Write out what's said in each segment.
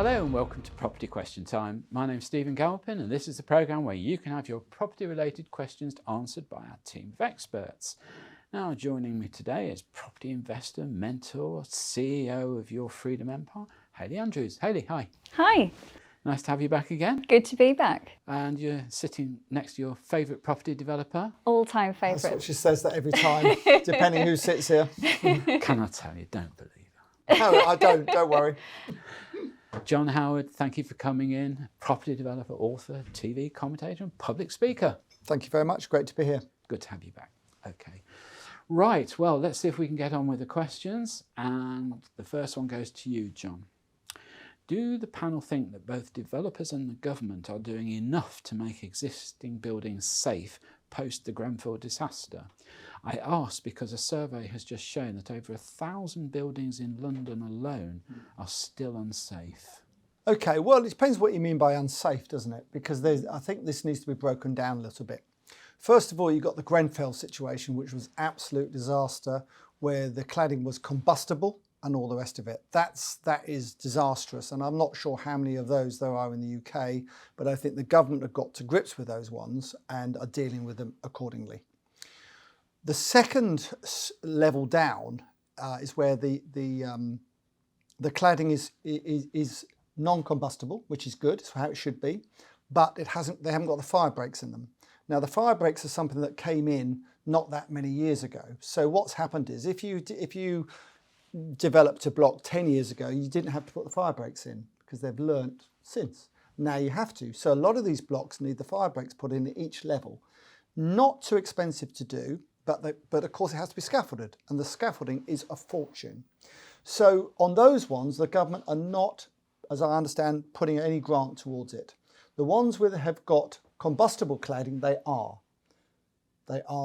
Hello and welcome to Property Question Time. My name's Stephen Galpin and this is the programme where you can have your property related questions answered by our team of experts. Now joining me today is property investor, mentor, CEO of Your Freedom Empire, Hayley Andrews. Hayley, hi. Hi. Nice to have you back again. Good to be back. And you're sitting next to your favourite property developer. All-time favourite. That's what she says that every time, depending who sits here. Can I tell you, don't believe her. No, I don't worry. John Howard, thank you for coming in. Property developer, author, TV commentator and public speaker. Thank you very much. Great to be here. Good to have you back. Okay. Right, well, let's see if we can get on with the questions. And the first one goes to you, John. Do the panel think that both developers and the government are doing enough to make existing buildings safe post the Grenfell disaster? I ask because a survey has just shown that over 1,000 buildings in London alone are still unsafe. Okay, well, it depends what you mean by unsafe, doesn't it? Because I think this needs to be broken down a little bit. First of all, you've got the Grenfell situation, which was absolute disaster, where the cladding was combustible and all the rest of it. That is disastrous, and I'm not sure how many of those there are in the UK, but I think the government have got to grips with those ones and are dealing with them accordingly. The second level down is where the cladding is non-combustible, which is good. It's how it should be, but they haven't got the fire breaks in them. Now, the fire breaks are something that came in not that many years ago. So what's happened is if you developed a block 10 years ago, you didn't have to put the fire breaks in because they've learnt since. Now you have to. So a lot of these blocks need the fire breaks put in at each level. Not too expensive to do, but of course it has to be scaffolded, and the scaffolding is a fortune. So on those ones, the government are not, as I understand, putting any grant towards it. The ones where they have got combustible cladding, they are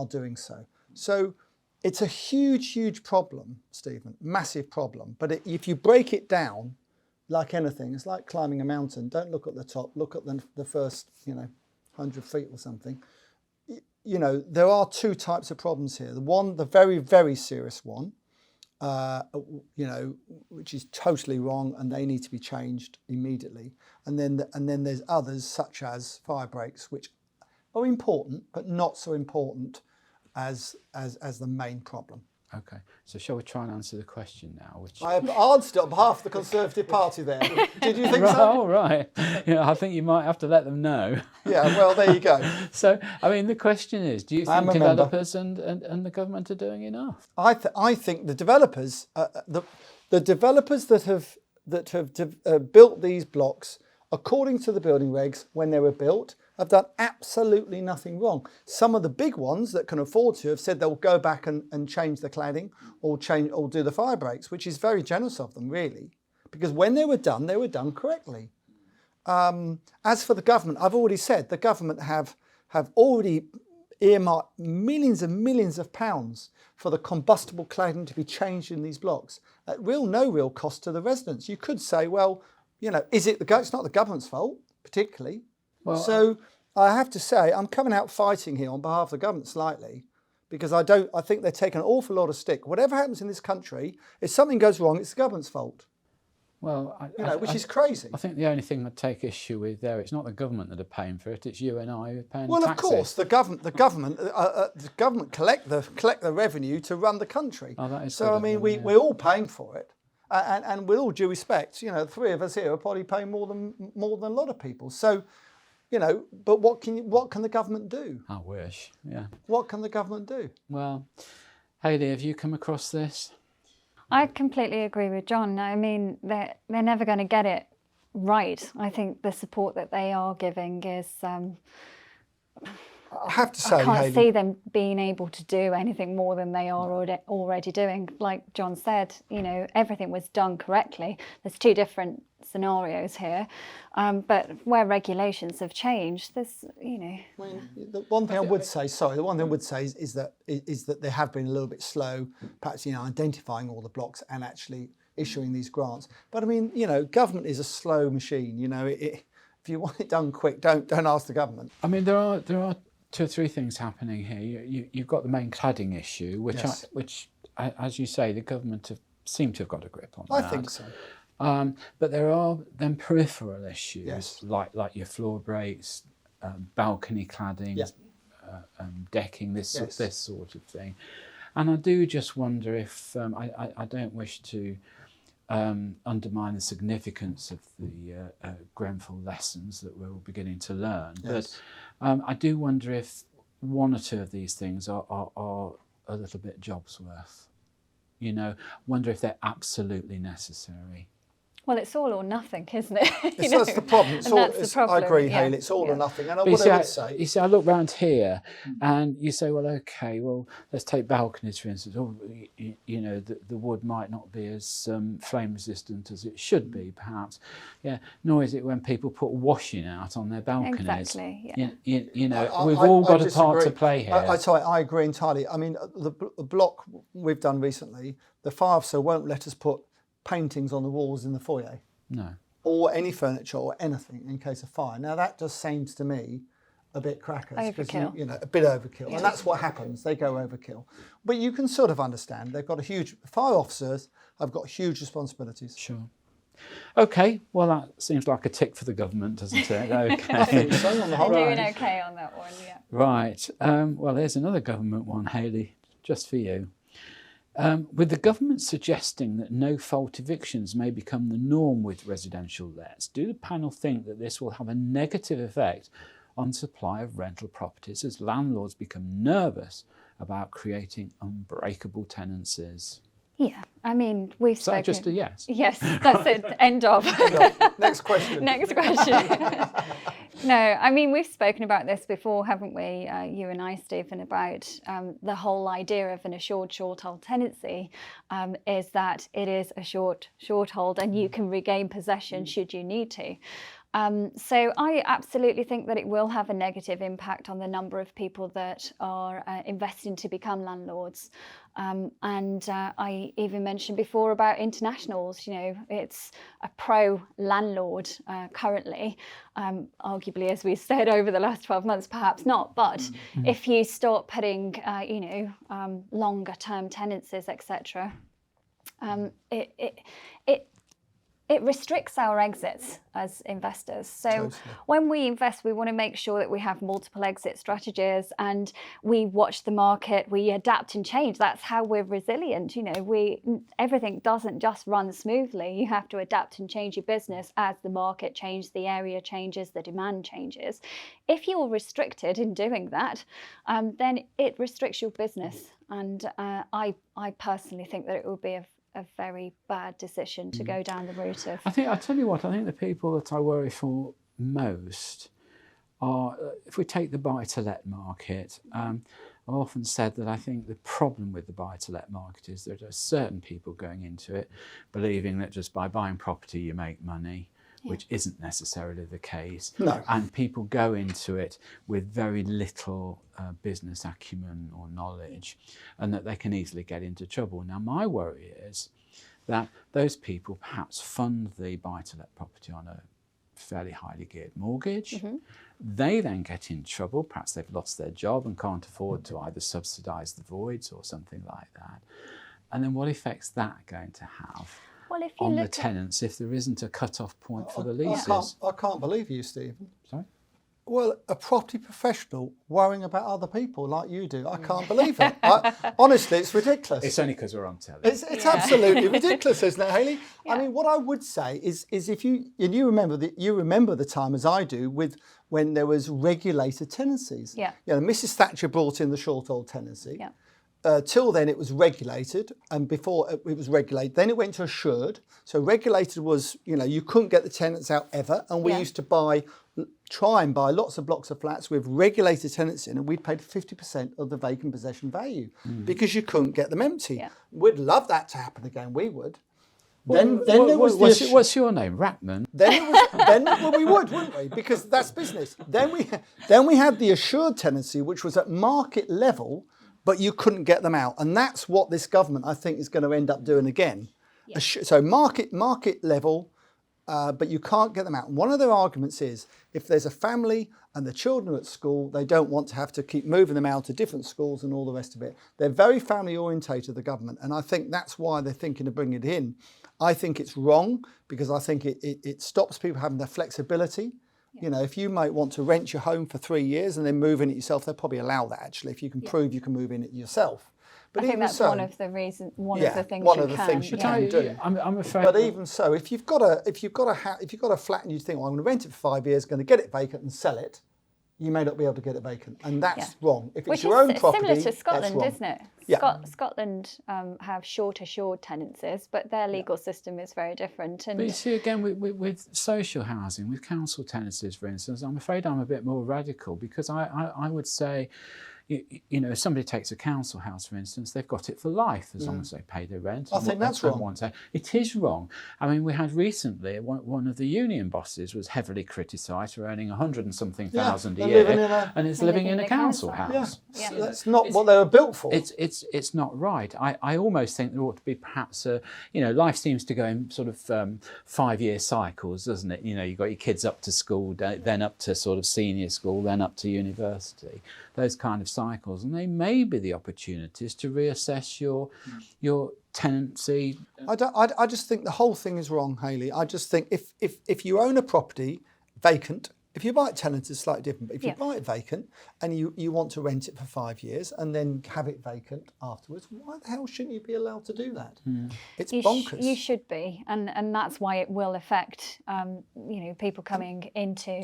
doing so. So it's a huge problem, Stephen, massive problem. But if you break it down, like anything, it's like climbing a mountain. Don't look at the top, look at the first, 100 feet or something. There are two types of problems here. The very, very serious one, which is totally wrong and they need to be changed immediately. And then there's others such as fire breaks, which are important, but not so important as the main problem. Okay, so shall we try and answer the question now? I have answered on behalf of the Conservative Party there. Did you think so? Oh, right. I think you might have to let them know. Yeah, well, there you go. So, the question is, do you think developers and the government are doing enough? I think the developers, the developers that have built these blocks according to the building regs when they were built, have done absolutely nothing wrong. Some of the big ones that can afford to have said they'll go back and change the cladding or do the fire breaks, which is very generous of them, really, because when they were done correctly. As for the government, I've already said the government have already earmarked millions and millions of pounds for the combustible cladding to be changed in these blocks at no real cost to the residents. You could say, well, it's not the government's fault particularly. Well, so I have to say I'm coming out fighting here on behalf of the government slightly, because I think they're taking an awful lot of stick. Whatever happens in this country, if something goes wrong, it's the government's fault. Well, which is crazy. I think the only thing I'd take issue with there, it's not the government that are paying for it; it's you and I who are paying. Well, taxes. Of course, the government collect the revenue to run the country. Oh, that is so. We're all paying for it, and with all due respect, the three of us here are probably paying more than a lot of people. So. But what can the government do? I wish, yeah. What can the government do? Well, Hayley, have you come across this? I completely agree with John. They're never going to get it right. I think the support that they are giving is... I have to say, I can't Hayley, see them being able to do anything more than they are already doing. Like John said, everything was done correctly. There's two different scenarios here, but where regulations have changed, there's, The one thing I would say is that they have been a little bit slow, perhaps, identifying all the blocks and actually issuing these grants. But government is a slow machine. If you want it done quick, don't ask the government. There are two or three things happening here. You've got the main cladding issue, which, yes. which, as you say, the government seem to have got a grip on. I think so. But there are then peripheral issues, Yes. like your floor breaks, balcony claddings, Yeah. decking, this Yes. sort of thing. And I do just wonder if I don't wish to undermine the significance of the Grenfell lessons that we're all beginning to learn. Yes. But I do wonder if one or two of these things are a little bit jobs worth. You know, wonder if they're absolutely necessary. Well, it's all or nothing, isn't it? That's the problem. And that's the problem. I agree, yeah. Hayley. It's all or nothing. And But what you I would see, say, you see, I look round here, and you say, well, okay, well, let's take balconies for instance. Oh, you know, the wood might not be as flame resistant as it should be, perhaps. Yeah. Nor is it when people put washing out on their balconies. Exactly. Yeah. You know, we've all got a part to play here. I agree entirely. I mean, the block we've done recently, the fire officer won't let us put paintings on the walls in the foyer. No. Or any furniture or anything in case of fire. Now that just seems to me a bit crackers. Overkill. You know, a bit overkill. And that's what happens. They go overkill. But you can sort of understand. They've got fire officers have got huge responsibilities. Sure. Okay, well that seems like a tick for the government, doesn't it? Okay. I think so on the whole. They're doing okay on that one, yeah. Right. Well, here's another government one, Hayley, just for you. With the government suggesting that no-fault evictions may become the norm with residential lets, do the panel think that this will have a negative effect on supply of rental properties as landlords become nervous about creating unbreakable tenancies? Yeah, I mean, we've So spoken... just a yes? Yes, that's it, end of. Next question. Next question. No, I mean, we've spoken about this before, haven't we, you and I, Stephen, about the whole idea of an assured short hold tenancy is that it is a short hold and you can regain possession should you need to. So I absolutely think that it will have a negative impact on the number of people that are investing to become landlords. I even mentioned before about internationals, you know, it's a pro-landlord currently, arguably, as we said, over the last 12 months, perhaps not. But if you start putting, longer term tenancies, etc., it restricts our exits as investors. So Totally. when we invest, we want to make sure that we have multiple exit strategies and we watch the market, we adapt and change. That's how we're resilient. You know, everything doesn't just run smoothly. You have to adapt and change your business as the market changes, the area changes, the demand changes. If you're restricted in doing that, then it restricts your business. And I personally think that it will be a very bad decision to go down the route of... I tell you what, I think the people that I worry for most are, if we take the buy-to-let market, I've often said that I think the problem with the buy-to-let market is there are certain people going into it believing that just by buying property you make money, which isn't necessarily the case. No. And people go into it with very little business acumen or knowledge, and that they can easily get into trouble. Now, my worry is that those people perhaps fund the buy-to-let property on a fairly highly geared mortgage. They then get in trouble. Perhaps they've lost their job and can't afford to either subsidise the voids or something like that. And then what effect's that going to have on the tenants if there isn't a cut-off point for the leases? I can't believe you, Stephen. Sorry? Well, a property professional worrying about other people like you do. I can't believe it. Honestly, it's ridiculous. It's only because we're on telly. It's absolutely ridiculous, isn't it, Hayley? Yeah. I mean, what I would say is if you remember the time as I do when there was regulated tenancies. Yeah. You know, Mrs. Thatcher brought in the short hold tenancy. Yeah. Till then it was regulated, and before it was regulated, then it went to assured. So regulated was, you know, you couldn't get the tenants out ever, and we used to try and buy lots of blocks of flats with regulated tenants in, and we'd paid 50% of the vacant possession value because you couldn't get them empty. Yeah. We'd love that to happen again. We would. What's your name, Ratman? Then we would, wouldn't we? Because that's business. Then we had the assured tenancy, which was at market level, but you couldn't get them out, and that's what this government, I think, is going to end up doing again. Yeah. So market level, but you can't get them out. And one of their arguments is if there's a family and the children are at school, they don't want to have to keep moving them out to different schools and all the rest of it. They're very family orientated, the government, and I think that's why they're thinking of bringing it in. I think it's wrong because I think it stops people having the flexibility. You know, if you might want to rent your home for 3 years and then move in it yourself, they'll probably allow that actually, if you can prove you can move in it yourself. But I think that's one of the reasons. One of the things you can do. I'm afraid. But even so, if you've got a flat and you think, well, I'm going to rent it for 5 years, going to get it vacant and sell it, you may not be able to get it vacant, and that's wrong. If it's your own property, similar to Scotland, that's wrong. isn't it? Yeah. Scotland have short assured tenancies, but their legal system is very different. And but you see, again, with social housing, with council tenancies, for instance, I'm afraid I'm a bit more radical because I would say, you know, if somebody takes a council house, for instance, they've got it for life as long as they pay their rent. I think that's wrong. It is wrong. I mean, we had recently, one of the union bosses was heavily criticised for earning 100 and something thousand a year, and is living in a council house. Yeah. That's not what they were built for. It's not right. I almost think there ought to be perhaps you know, life seems to go in sort of 5-year cycles, doesn't it? You know, you've got your kids up to school, then up to sort of senior school, then up to university, those kind of cycles, and they may be the opportunities to reassess your tenancy. I just think the whole thing is wrong, Hayley. I just think if you own a property vacant, if you buy it tenanted, it's slightly different, but if you buy it vacant and you want to rent it for 5 years and then have it vacant afterwards, why the hell shouldn't you be allowed to do that? It's bonkers. You should be, and that's why it will affect you know, people coming into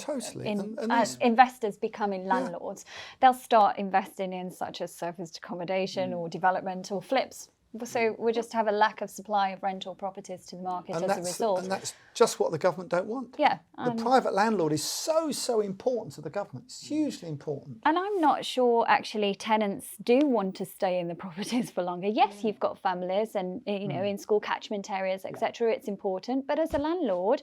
as investors becoming landlords. They'll start investing in such as surfaced accommodation or development or flips. So we just have a lack of supply of rental properties to the market as a result. And that's just what the government don't want. Yeah. The private landlord is so important to the government. It's hugely important. And I'm not sure actually tenants do want to stay in the properties for longer. Yes, you've got families and, you know, in school catchment areas, etc. It's important. But as a landlord,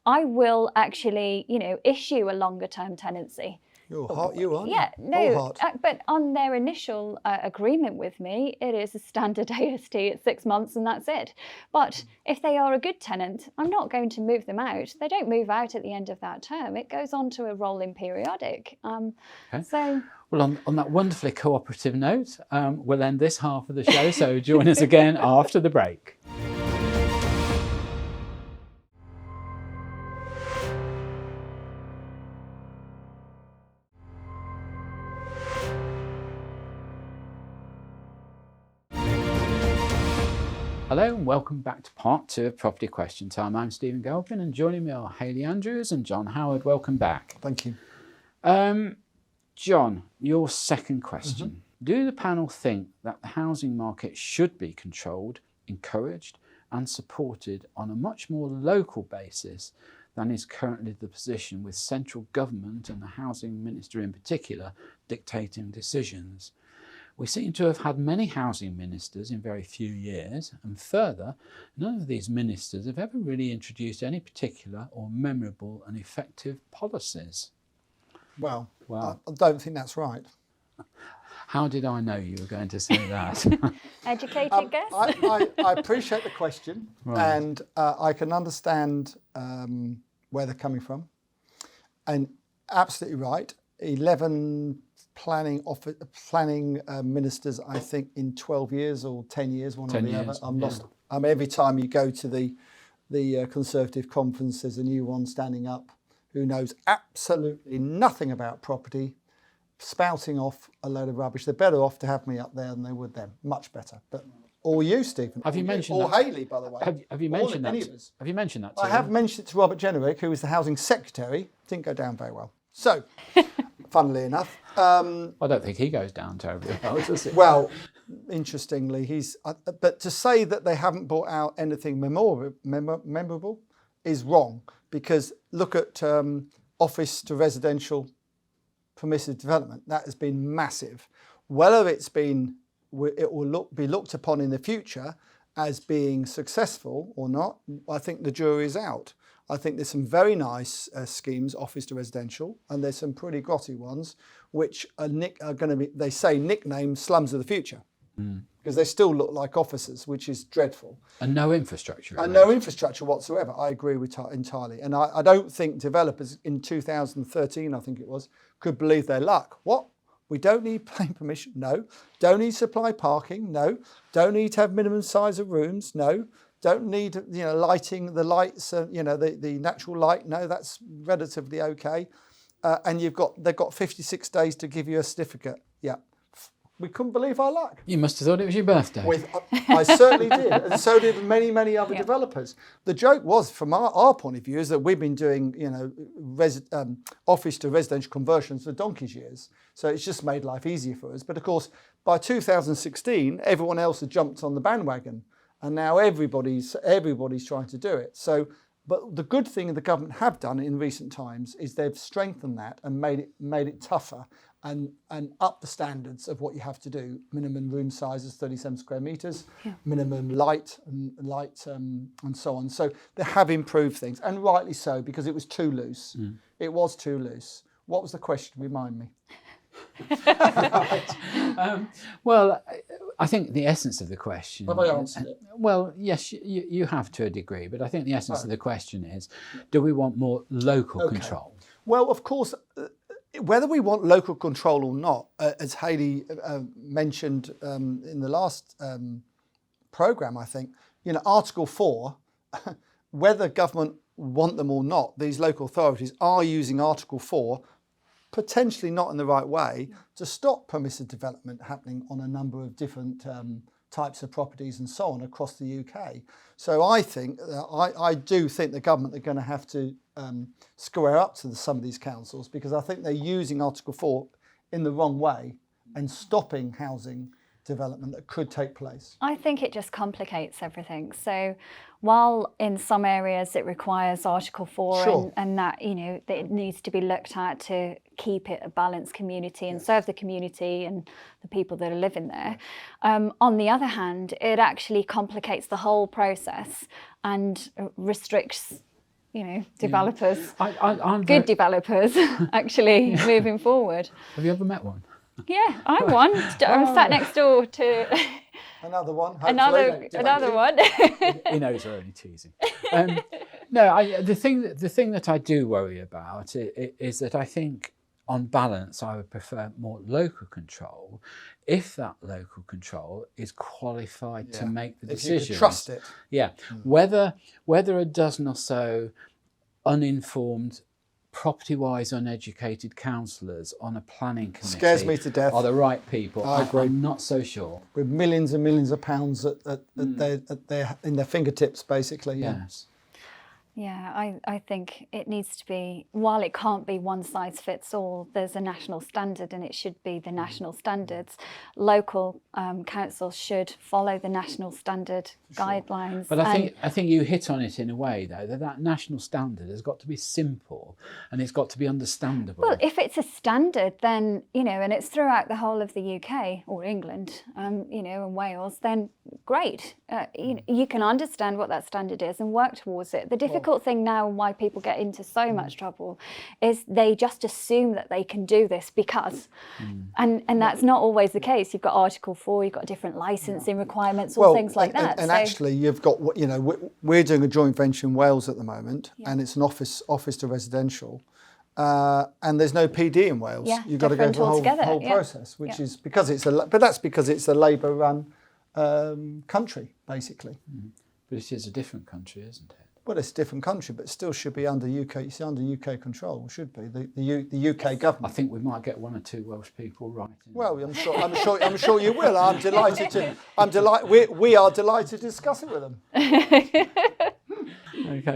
I will actually, you know, issue a longer term tenancy. You're hot, you are. Yeah, no, but on their initial agreement with me, it is a standard AST at 6 months and that's it. But if they are a good tenant, I'm not going to move them out. They don't move out at the end of that term. It goes on to a rolling periodic. So. Well, on that wonderfully cooperative note, we'll end this half of the show. So join us again after the break. Hello and welcome back to part 2 of Property Question Time. I'm Stephen Galpin and joining me are Hayley Andrews and John Howard. Welcome back. Thank you. John, your second question. Do the panel think that the housing market should be controlled, encouraged and supported on a much more local basis than is currently the position, with central government and the housing minister in particular dictating decisions? We seem to have had many housing ministers in very few years, and further, none of these ministers have ever really introduced any particular or memorable and effective policies. Well, I don't think that's right. How did I know you were going to say that? Educated guess? I appreciate the question, and I can understand where they're coming from. And absolutely right, 11 planning ministers, I think, in 12 years or 10 years, one or the other. I'm lost. Every time you go to the Conservative conference, there's a new one standing up who knows absolutely nothing about property, spouting off a load of rubbish. They're better off to have me up there than they would them. Much better. But or you, Stephen. Have you mentioned that? Or Hayley, by the way. Have you mentioned that? Have you mentioned that? I have mentioned it to Robert Jenrick, who was the housing secretary. Didn't go down very well. So, funnily enough, I don't think he goes down terribly well, does he? Well, interestingly, he's. But to say that they haven't brought out anything memorable is wrong, because look at office to residential permissive development. That has been massive. Whether it will be looked upon in the future as being successful or not, I think the jury is out. I think there's some very nice schemes, office to residential, and there's some pretty grotty ones, which are going to be, they say, nicknamed slums of the future. because they still look like offices, which is dreadful. And no infrastructure. And no infrastructure whatsoever. I agree with entirely. And I don't think developers in 2013, I think it was, could believe their luck. What? We don't need planning permission? No. Don't need supply parking? No. Don't need to have minimum size of rooms? No. Don't need, lighting, the lights, the natural light? No, that's relatively okay. And they've got 56 days to give you a certificate. Yeah. We couldn't believe our luck. You must have thought it was your birthday. I certainly did, and so did many, many other developers. The joke was, from our point of view, is that we've been doing, office to residential conversions for donkey's years. So it's just made life easier for us. But of course, by 2016, everyone else had jumped on the bandwagon, and now everybody's trying to do it. So, but the good thing the government have done in recent times is they've strengthened that and made it tougher. And up the standards of what you have to do. Minimum room sizes, 37 square metres, minimum light and so on. So they have improved things, and rightly so, because it was too loose. It was too loose. What was the question? Remind me. Well, I think the essence of the question... Have I answered it? Well, yes, you have to a degree, but I think the essence of the question is, do we want more local control? Well, of course... whether we want local control or not, as Hayley mentioned in the last programme, I think, Article 4, whether government want them or not, these local authorities are using Article 4, potentially not in the right way, to stop permissive development happening on a number of different types of properties and so on across the UK. So I think, I do think the government are going to have to square up to some of these councils, because I think they're using Article 4 in the wrong way and stopping housing development that could take place. I think it just complicates everything. So while in some areas it requires Article 4 and that, that it needs to be looked at to keep it a balanced community and serve the community and the people that are living there. On the other hand, it actually complicates the whole process and restricts developers, good developers, actually moving forward. Have you ever met one? Yeah, I'm one. I'm sat next door to another one. Another one. He knows we're only teasing. No, the thing that I do worry about is that I think, on balance, I would prefer more local control if that local control is qualified to make the decisions. If you can trust it. Yeah. Whether a dozen or so uninformed, property-wise uneducated councillors on a planning committee scares me to death. Are the right people. I agree. I'm not so sure. With millions and millions of pounds in their fingertips, basically. Yes. Yeah, I think it needs to be, while it can't be one size fits all, there's a national standard and it should be the national standards. Local councils should follow the national standard guidelines. But I think you hit on it in a way, though, that national standard has got to be simple and it's got to be understandable. Well, if it's a standard, then, and it's throughout the whole of the UK or England, and Wales, then great. You can understand what that standard is and work towards it. The difficult thing now, and why people get into so much trouble, is they just assume that they can do this because, and that's not always the case. You've got Article 4, you've got different licensing requirements, all things like that. And actually, you've got, we're doing a joint venture in Wales at the moment, and it's an office to residential, and there's no PD in Wales. You've got to go through the whole process, which is because that's because it's a Labour-run country, basically. But it is a different country, isn't it? Well, it's a different country, but still should be under UK. It's under UK control. Should be the UK government. I think we might get one or two Welsh people right. Well, I'm sure you will. I'm delighted to. We are delighted to discuss it with them. Okay,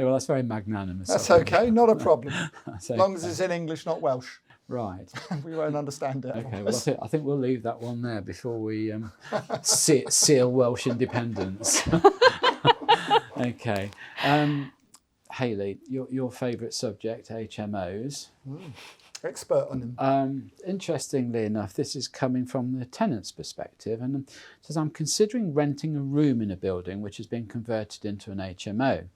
well, that's very magnanimous. That's okay, not a problem. As long as it's in English, not Welsh. Right. We won't understand it. Okay, well, I think we'll leave that one there before we seal Welsh independence. Okay. Hayley, your favourite subject, HMOs. Expert on them. Interestingly enough, this is coming from the tenant's perspective, and it says, I'm considering renting a room in a building which has been converted into an HMO.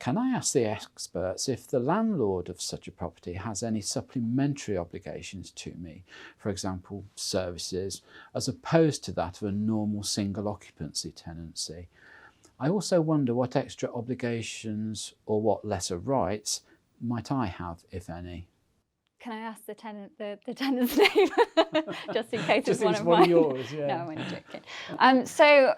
Can I ask the experts if the landlord of such a property has any supplementary obligations to me, for example, services, as opposed to that of a normal single occupancy tenancy? I also wonder what extra obligations or what lesser rights might I have, if any? Can I ask the tenant's name, just in case it's one of one mine? of yours, yeah. No, I'm only joking. So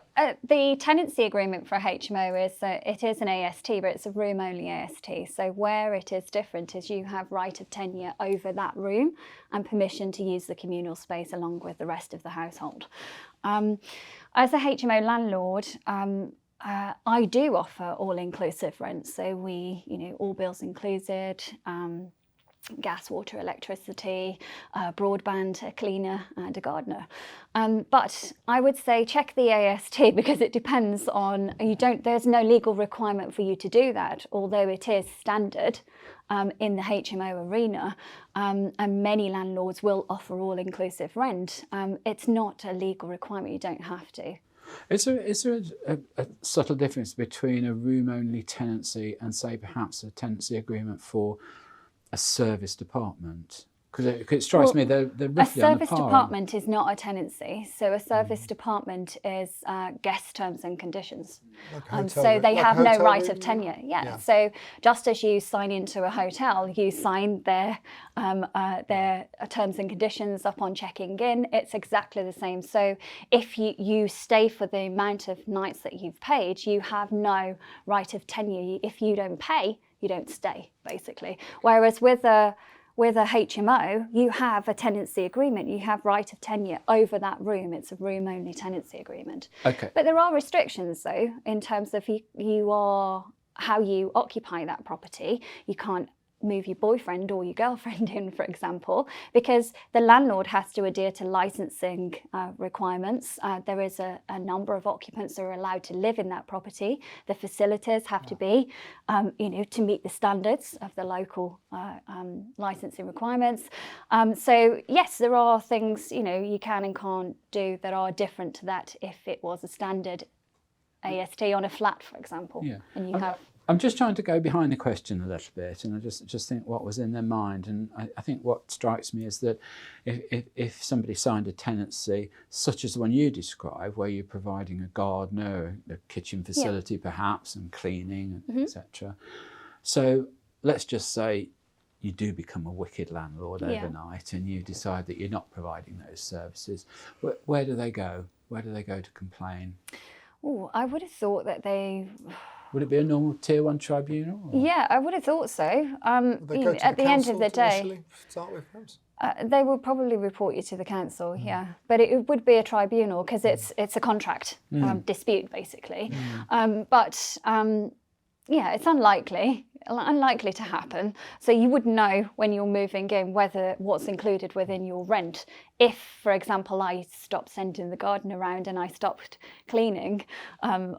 the tenancy agreement for a HMO is it is an AST, but it's a room-only AST. So where it is different is you have right of tenure over that room and permission to use the communal space along with the rest of the household. As a HMO landlord, I do offer all-inclusive rent. So we, all bills included. Gas, water, electricity, broadband, a cleaner and a gardener. But I would say check the AST because it depends on, there's no legal requirement for you to do that, although it is standard in the HMO arena, and many landlords will offer all-inclusive rent. It's not a legal requirement, you don't have to. Is there a subtle difference between a room-only tenancy and, say, perhaps a tenancy agreement for a service department? Because it strikes me they're roughly on a par. A service department is not a tenancy. So a service department is guest terms and conditions. So they have no right of tenure. Yeah. So just as you sign into a hotel, you sign their terms and conditions upon checking in. It's exactly the same. So if you stay for the amount of nights that you've paid, you have no right of tenure. If you don't pay, you don't stay, basically. Whereas with a HMO, you have a tenancy agreement. You have right of tenure over that room. It's a room-only tenancy agreement. Okay. But there are restrictions, though, in terms of how you occupy that property. You can't move your boyfriend or your girlfriend in, for example, because the landlord has to adhere to licensing requirements. There is a number of occupants that are allowed to live in that property. The facilities have to be, to meet the standards of the local licensing requirements. So yes, there are things, you can and can't do that are different to that if it was a standard AST on a flat, for example. Yeah. And you have... I'm just trying to go behind the question a little bit, and I just think what was in their mind. And I think what strikes me is that if somebody signed a tenancy such as the one you describe, where you're providing a gardener, a kitchen facility perhaps, and cleaning, etc. So let's just say you do become a wicked landlord overnight, and you decide that you're not providing those services. Where do they go? Where do they go to complain? Oh, I would have thought that they... Would it be a normal Tier 1 tribunal? Or? Yeah, I would have thought so. At the end of the day, start with perhaps? They will probably report you to the council, but it would be a tribunal because it's a contract dispute, basically. But it's unlikely to happen. So you would know when you're moving in what's included within your rent. If, for example, I stopped sending the garden around and I stopped cleaning,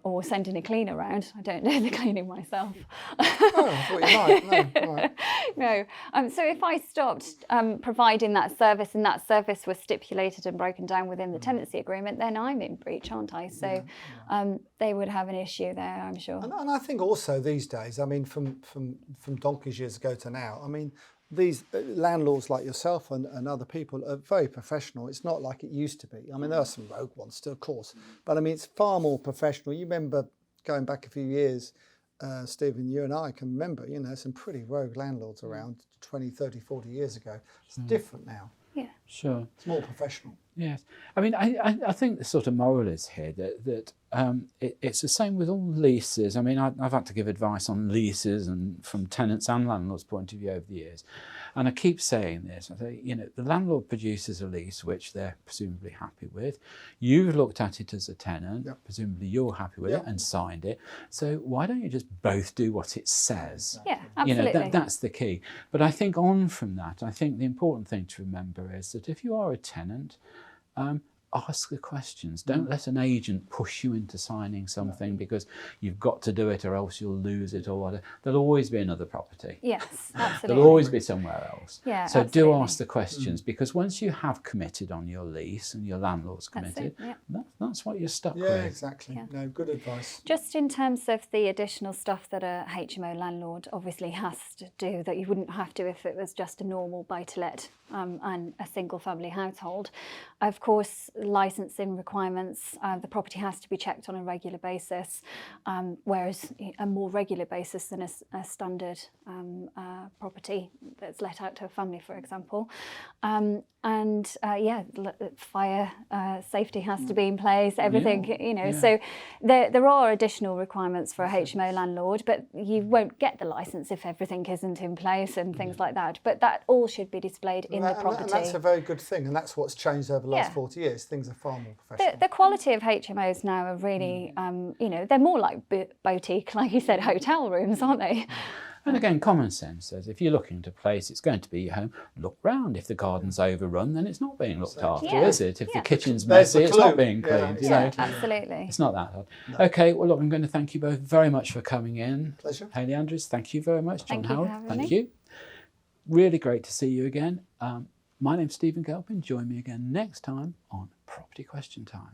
or sending a cleaner around, I don't do the cleaning myself. Oh, I thought you might. No, right. No. So if I stopped providing that service and that service was stipulated and broken down within the tenancy agreement, then I'm in breach, aren't I? So they would have an issue there, I'm sure. And I think also these days, I mean, from donkey's years ago to now, I mean, these landlords like yourself and other people are very professional. It's not like it used to be. I mean, there are some rogue ones still, of course, but I mean, it's far more professional. You remember going back a few years, Stephen, you and I can remember, some pretty rogue landlords around 20, 30, 40 years ago. It's different now. Yeah. Sure. It's more professional. Yes. I mean, I think the sort of moral is here that it's the same with all leases. I mean, I've had to give advice on leases and from tenants and landlords' point of view over the years. And I keep saying this. I say, the landlord produces a lease which they're presumably happy with. You've looked at it as a tenant, presumably you're happy with it and signed it. So why don't you just both do what it says? Yeah, absolutely. That's the key. But I think on from that, I think the important thing to remember is that if you are a tenant, ask the questions. Don't let an agent push you into signing something because you've got to do it or else you'll lose it or whatever. There'll always be another property. Yes, absolutely. There'll always be somewhere else. Yeah, so absolutely. do ask the questions, because once you have committed on your lease and your landlord's committed, that's what you're stuck with. Yeah, exactly. Yeah. No, good advice. Just in terms of the additional stuff that a HMO landlord obviously has to do that you wouldn't have to if it was just a normal buy-to-let and a single family household. Of course, licensing requirements, the property has to be checked on a regular basis, whereas a more regular basis than a standard property that's let out to a family, for example. Fire safety has to be in place, everything, so there are additional requirements for a HMO landlord, but you won't get the licence if everything isn't in place and things like that. But that all should be displayed in the property. And that's a very good thing, and that's what's changed over the last 40 years. Things are far more professional. The quality of HMOs now are really, they're more like boutique, like you said, hotel rooms, aren't they? And again, common sense says if you're looking to place, it's going to be your home. Look round. If the garden's overrun, then it's not being looked after, is it? If the kitchen's messy, it's not being cleaned. Absolutely. It's not that hard. No. Okay, well, look, I'm going to thank you both very much for coming in. Pleasure. Hayley Andrews, thank you very much. John Howard, thank you. Me. Really great to see you again. My name's Stephen Galpin. Join me again next time on Property Question Time.